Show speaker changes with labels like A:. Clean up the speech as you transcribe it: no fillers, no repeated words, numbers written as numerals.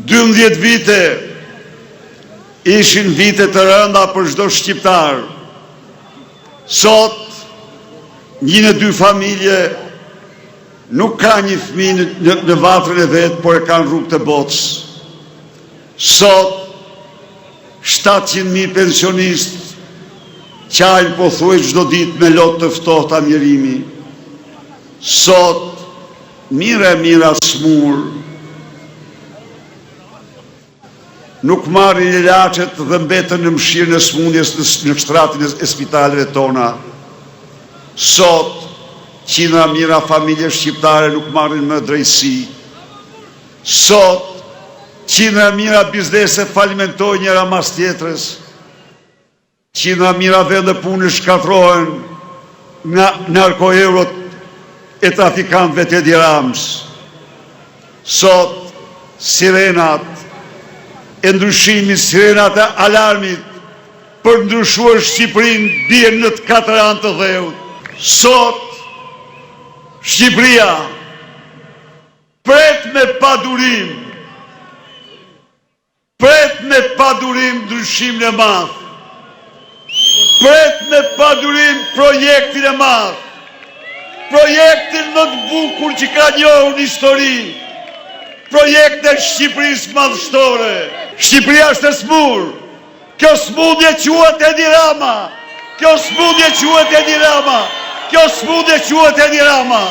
A: 12 vite ishin vite të rënda për çdo shqiptar. Sot, 1 në 2 familje nuk ka një fëmijë në vatrën e vetë, por e kanë rrugë të botës. Sot, 700.000 pensionistë qajnë pothuaj çdo ditë me lotë të ftohta mjerimi. Sot, mira smur, nuk marrin ilaçet dhe mbeten në mshirën e smundjes në shtratin e spitaleve tona. Sot, qindra mira familje shqiptare nuk marrin më drejtësi. Sot, qindra mira biznese falimentojnë njëra mas tjetrës. Qindra mira vende pune shkatrohen nga narkoeurot e trafikantëve të Edi Ramës. Sot, sirenat e ndryshimit, sirenat e alarmit për ndryshuar Shqipërinë bien në të 4 anë të dheut. Sot, Shqipëria pret me padurim, ndryshimin e madh, pret me padurim projektin e madh, projektin më të bukur që ka njohur në histori, projektin e Shqipërisë madhështore. Shqipëria është e smur. Kjo smundje quhet Edi Rama. Kjo smundje quhet Edi Rama.